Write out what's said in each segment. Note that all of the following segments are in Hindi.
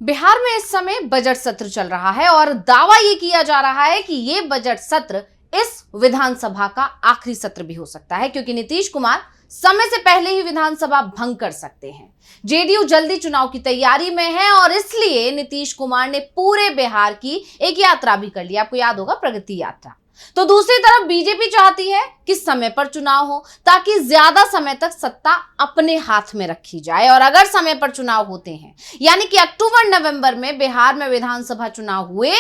बिहार में इस समय बजट सत्र चल रहा है और दावा ये किया जा रहा है कि ये बजट सत्र इस विधानसभा का आखिरी सत्र भी हो सकता है, क्योंकि नीतीश कुमार समय से पहले ही विधानसभा भंग कर सकते हैं। जेडीयू जल्दी चुनाव की तैयारी में है और इसलिए नीतीश कुमार ने पूरे बिहार की एक यात्रा भी कर ली। आपको याद होगा, प्रगति यात्रा। तो दूसरी तरफ बीजेपी चाहती है कि समय पर चुनाव हो ताकि ज्यादा समय तक सत्ता अपने हाथ में रखी जाए। और अगर समय पर चुनाव होते हैं, यानी कि अक्टूबर नवंबर में बिहार में विधानसभा चुनाव हुए,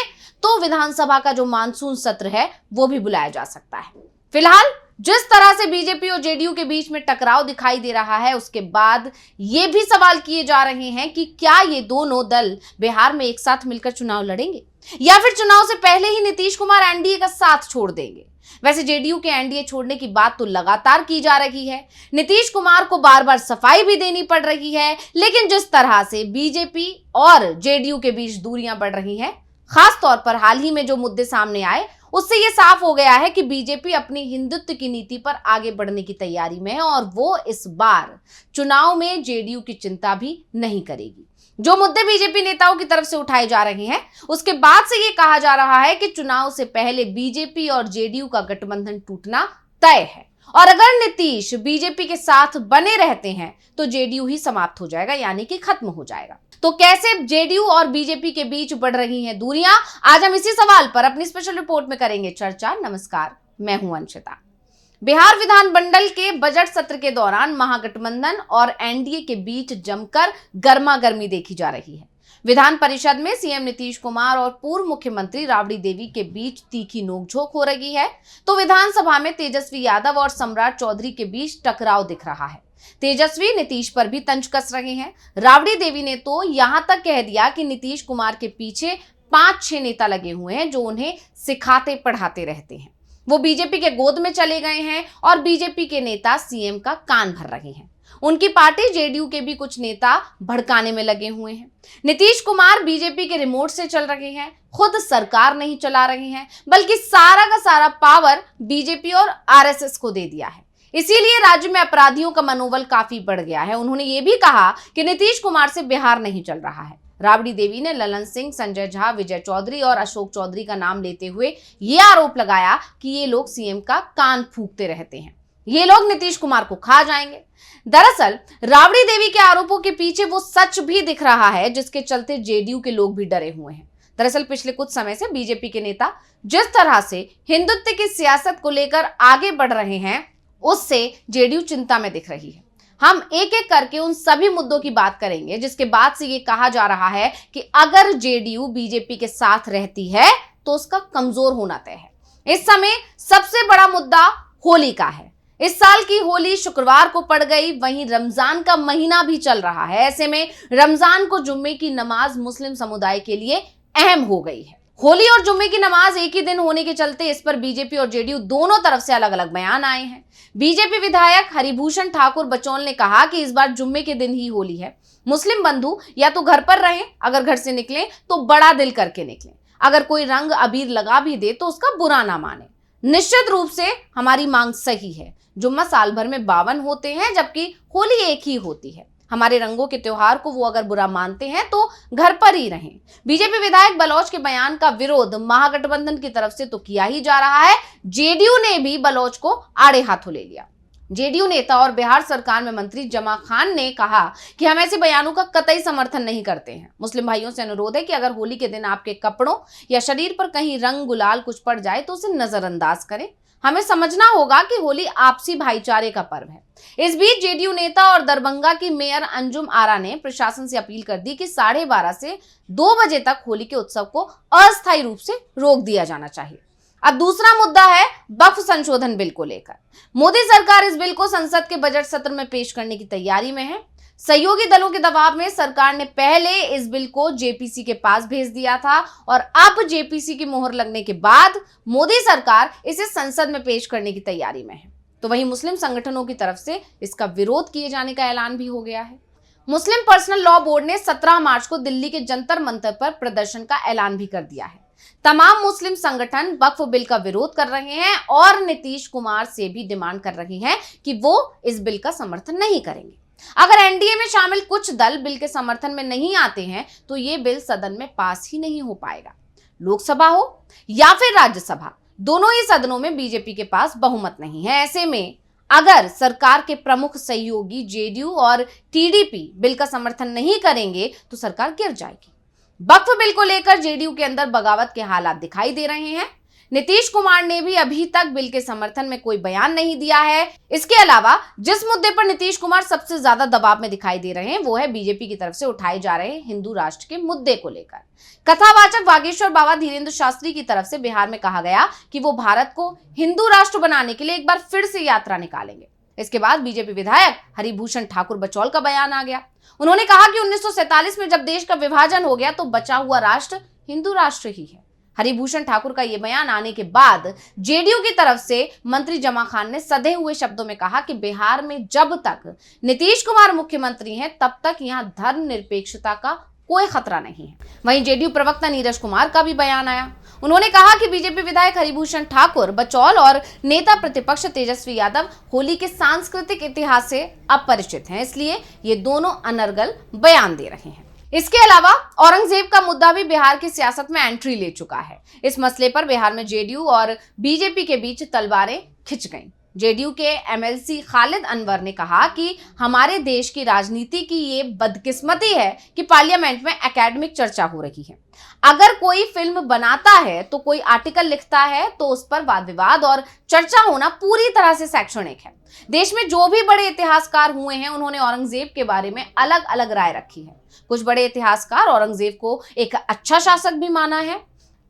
तो विधानसभा का जो मानसून सत्र है वो भी बुलाया जा सकता है। फिलहाल जिस तरह से बीजेपी और जेडीयू के बीच में टकराव दिखाई दे रहा है, उसके बाद ये भी सवाल किए जा रहे हैं कि क्या ये दोनों दल बिहार में एक साथ मिलकर चुनाव लड़ेंगे या फिर चुनाव से पहले ही नीतीश कुमार एनडीए का साथ छोड़ देंगे। वैसे जेडीयू के एनडीए छोड़ने की बात तो लगातार की जा रही है, नीतीश कुमार को बार बार सफाई भी देनी पड़ रही है, लेकिन जिस तरह से बीजेपी और जेडीयू के बीच दूरियां बढ़ रही हैं, खास तौर पर हाल ही में जो मुद्दे सामने आए, उससे यह साफ हो गया है कि बीजेपी अपनी हिंदुत्व की नीति पर आगे बढ़ने की तैयारी में है और वो इस बार चुनाव में जेडीयू की चिंता भी नहीं करेगी। जो मुद्दे बीजेपी नेताओं की तरफ से उठाए जा रहे हैं, उसके बाद से यह कहा जा रहा है कि चुनाव से पहले बीजेपी और जेडीयू का गठबंधन टूटना तय है और अगर नीतीश बीजेपी के साथ बने रहते हैं तो जेडीयू ही समाप्त हो जाएगा, यानी कि खत्म हो जाएगा। तो कैसे जेडीयू और बीजेपी के बीच बढ़ रही हैं दूरियां, आज हम इसी सवाल पर अपनी स्पेशल रिपोर्ट में करेंगे चर्चा। नमस्कार, मैं हूं अंशिता। बिहार विधानमंडल के बजट सत्र के दौरान महागठबंधन और एनडीए के बीच जमकर गर्मागर्मी देखी जा रही है। विधान परिषद में सीएम नीतीश कुमार और पूर्व मुख्यमंत्री राबड़ी देवी के बीच तीखी नोकझोंक हो रही है, तो विधानसभा में तेजस्वी यादव और सम्राट चौधरी के बीच टकराव दिख रहा है। तेजस्वी नीतीश पर भी तंज कस रहे हैं। राबड़ी देवी ने तो यहां तक कह दिया कि नीतीश कुमार के पीछे 5-6 नेता लगे हुए हैं जो उन्हें सिखाते पढ़ाते रहते हैं। वो बीजेपी के गोद में चले गए हैं और बीजेपी के नेता सीएम का कान भर रहे हैं। उनकी पार्टी जेडीयू के भी कुछ नेता भड़काने में लगे हुए हैं। नीतीश कुमार बीजेपी के रिमोट से चल रहे हैं, खुद सरकार नहीं चला रहे हैं, बल्कि सारा का सारा पावर बीजेपी और आरएसएस को दे दिया है। इसीलिए राज्य में अपराधियों का मनोबल काफी बढ़ गया है। उन्होंने ये भी कहा कि नीतीश कुमार से बिहार नहीं चल रहा है। राबड़ी देवी ने ललन सिंह, संजय झा, विजय चौधरी और अशोक चौधरी का नाम लेते हुए ये आरोप लगाया कि ये लोग सीएम का कान फूंकते रहते हैं, ये लोग नीतीश कुमार को खा जाएंगे। दरअसल राबड़ी देवी के आरोपों के पीछे वो सच भी दिख रहा है जिसके चलते जेडीयू के लोग भी डरे हुए हैं। दरअसल पिछले कुछ समय से बीजेपी के नेता जिस तरह से हिंदुत्व की सियासत को लेकर आगे बढ़ रहे हैं, उससे जेडीयू चिंता में दिख रही है। हम एक एक करके उन सभी मुद्दों की बात करेंगे जिसके बाद से ये कहा जा रहा है कि अगर जेडीयू बीजेपी के साथ रहती है तो उसका कमजोर होना तय है। इस समय सबसे बड़ा मुद्दा होली का है। इस साल की होली शुक्रवार को पड़ गई, वहीं रमजान का महीना भी चल रहा है। ऐसे में रमजान को जुम्मे की नमाज मुस्लिम समुदाय के लिए अहम हो गई है। होली और जुम्मे की नमाज एक ही दिन होने के चलते इस पर बीजेपी और जेडीयू दोनों तरफ से अलग अलग बयान आए हैं। बीजेपी विधायक हरिभूषण ठाकुर बचौल ने कहा कि इस बार जुम्मे के दिन ही होली है। मुस्लिम बंधु या तो घर पर रहें, अगर घर से निकलें तो बड़ा दिल करके निकलें। अगर कोई रंग अबीर लगा भी दे तो उसका बुरा ना माने। निश्चित रूप से हमारी मांग सही है। जुम्मा साल भर में 52 होते हैं, जबकि होली एक ही होती है। हमारे रंगों के त्योहार को वो अगर बुरा मानते हैं तो घर पर ही रहें। बीजेपी विधायक बलौच के बयान का विरोध महागठबंधन की तरफ से तो किया ही जा रहा है, जेडीयू ने भी बलौच को आड़े हाथों ले लिया। जेडीयू नेता और बिहार सरकार में मंत्री जमा खान ने कहा कि हम ऐसे बयानों का कतई समर्थन नहीं करते हैं। मुस्लिम भाइयों से अनुरोध है कि अगर होली के दिन आपके कपड़ों या शरीर पर कहीं रंग गुलाल कुछ पड़ जाए तो उसे नजरअंदाज करें। हमें समझना होगा कि होली आपसी भाईचारे का पर्व है। इस बीच जेडीयू नेता और दरभंगा की मेयर अंजुम आरा ने प्रशासन से अपील कर दी कि 12:30 से 2 बजे तक होली के उत्सव को अस्थायी रूप से रोक दिया जाना चाहिए। अब दूसरा मुद्दा है वक्फ संशोधन बिल को लेकर। मोदी सरकार इस बिल को संसद के बजट सत्र में पेश करने की तैयारी में है। सहयोगी दलों के दबाव में सरकार ने पहले इस बिल को जेपीसी के पास भेज दिया था और अब जेपीसी की मोहर लगने के बाद मोदी सरकार इसे संसद में पेश करने की तैयारी में है। तो वहीं मुस्लिम संगठनों की तरफ से इसका विरोध किए जाने का ऐलान भी हो गया है। मुस्लिम पर्सनल लॉ बोर्ड ने 17 मार्च को दिल्ली के जंतर मंतर पर प्रदर्शन का ऐलान भी कर दिया है। तमाम मुस्लिम संगठन वक्फ बिल का विरोध कर रहे हैं और नीतीश कुमार से भी डिमांड कर रहे हैं कि वो इस बिल का समर्थन नहीं करेंगे। अगर एनडीए में शामिल कुछ दल बिल के समर्थन में नहीं आते हैं तो ये बिल सदन में पास ही नहीं हो पाएगा। लोकसभा हो या फिर राज्यसभा, दोनों ही सदनों में बीजेपी के पास बहुमत नहीं है। ऐसे में अगर सरकार के प्रमुख सहयोगी जेडीयू और टीडीपी बिल का समर्थन नहीं करेंगे तो सरकार गिर जाएगी। वक्फ बिल को लेकर जेडीयू के अंदर बगावत के हालात दिखाई दे रहे हैं। नीतीश कुमार ने भी अभी तक बिल के समर्थन में कोई बयान नहीं दिया है। इसके अलावा जिस मुद्दे पर नीतीश कुमार सबसे ज्यादा दबाव में दिखाई दे रहे हैं वो है बीजेपी की तरफ से उठाए जा रहे हिंदू राष्ट्र के मुद्दे को लेकर। कथावाचक बागेश्वर बाबा धीरेन्द्र शास्त्री की तरफ से बिहार में कहा गया कि वो भारत को हिंदू राष्ट्र बनाने के लिए एक बार फिर से यात्रा निकालेंगे। इसके बाद बीजेपी विधायक हरिभूषण ठाकुर बचौल का बयान आ गया। उन्होंने कहा कि 1947 में जब देश का विभाजन हो गया तो बचा हुआ राष्ट्र हिंदू राष्ट्र ही है। हरिभूषण ठाकुर का यह बयान आने के बाद जेडीयू की तरफ से मंत्री जमा खान ने सधे हुए शब्दों में कहा कि बिहार में जब तक नीतीश कुमार मुख्यमंत्री हैं तब तक यहां धर्मनिरपेक्षता का कोई खतरा नहीं है। वहीं जेडीयू प्रवक्ता नीरज कुमार का भी बयान आया। उन्होंने कहा कि बीजेपी विधायक हरिभूषण ठाकुर बचौल और नेता प्रतिपक्ष तेजस्वी यादव होली के सांस्कृतिक इतिहास से अपरिचित हैं, इसलिए ये दोनों अनर्गल बयान दे रहे हैं। इसके अलावा औरंगजेब का मुद्दा भी बिहार की सियासत में एंट्री ले चुका है। इस मसले पर बिहार में जेडीयू और बीजेपी के बीच तलवारें खिंच गईं। जेडीयू के एमएलसी खालिद अनवर ने कहा कि हमारे देश की राजनीति की ये बदकिस्मती है कि पार्लियामेंट में एकेडमिक चर्चा हो रही है। अगर कोई फिल्म बनाता है तो कोई आर्टिकल लिखता है तो उस पर वाद विवाद और चर्चा होना पूरी तरह से शैक्षणिक है। देश में जो भी बड़े इतिहासकार हुए हैं उन्होंने औरंगजेब के बारे में अलग अलग राय रखी है। कुछ बड़े इतिहासकार औरंगजेब को एक अच्छा शासक भी माना है।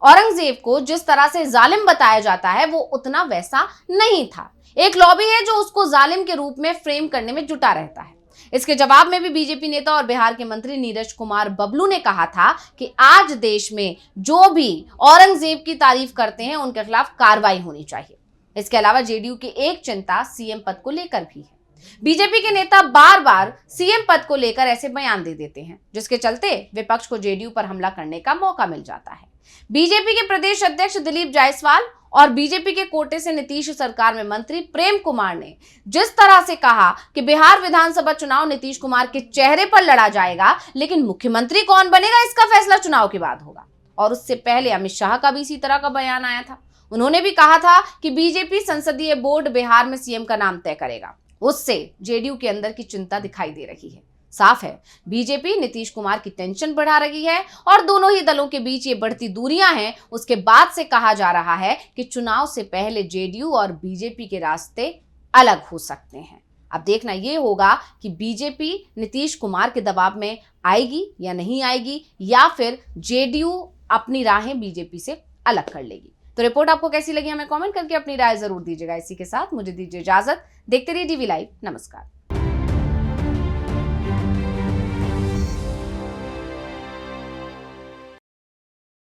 औरंगजेब को जिस तरह से जालिम बताया जाता है वो उतना वैसा नहीं था। एक लॉबी है जो उसको जालिम के रूप में फ्रेम करने में जुटा रहता है। इसके जवाब में भी बीजेपी नेता और बिहार के मंत्री नीरज कुमार बबलू ने कहा था कि आज देश में जो भी औरंगजेब की तारीफ करते हैं उनके खिलाफ कार्रवाई होनी चाहिए। इसके अलावा जेडीयू की एक चिंता सीएम पद को लेकर भी है। बीजेपी के नेता बार बार सीएम पद को लेकर ऐसे बयान दे देते हैं जिसके चलते विपक्ष को जेडीयू पर हमला करने का मौका मिल जाता है। बीजेपी के प्रदेश अध्यक्ष दिलीप जायसवाल और बीजेपी के कोटे से नीतीश सरकार में मंत्री प्रेम कुमार ने जिस तरह से कहा कि बिहार विधानसभा चुनाव नीतीश कुमार के चेहरे पर लड़ा जाएगा, लेकिन मुख्यमंत्री कौन बनेगा इसका फैसला चुनाव के बाद होगा। और उससे पहले अमित शाह का भी इसी तरह का बयान आया था। उन्होंने भी कहा था कि बीजेपी संसदीय बोर्ड बिहार में सीएम का नाम तय करेगा। उससे जेडीयू के अंदर की चिंता दिखाई दे रही है। साफ है बीजेपी नीतीश कुमार की टेंशन बढ़ा रही है और दोनों ही दलों के बीच ये बढ़ती दूरियां हैं। उसके बाद से कहा जा रहा है कि चुनाव से पहले जेडीयू और बीजेपी के रास्ते अलग हो सकते हैं। अब देखना ये होगा कि बीजेपी नीतीश कुमार के दबाव में आएगी या नहीं आएगी, या फिर जेडीयू अपनी राहें बीजेपी से अलग कर लेगी। तो रिपोर्ट आपको कैसी लगी हमें कमेंट करके अपनी राय जरूर दीजिएगा। इसी के साथ मुझे दीजिए इजाजत। देखते रहिए डीवी लाइव। नमस्कार।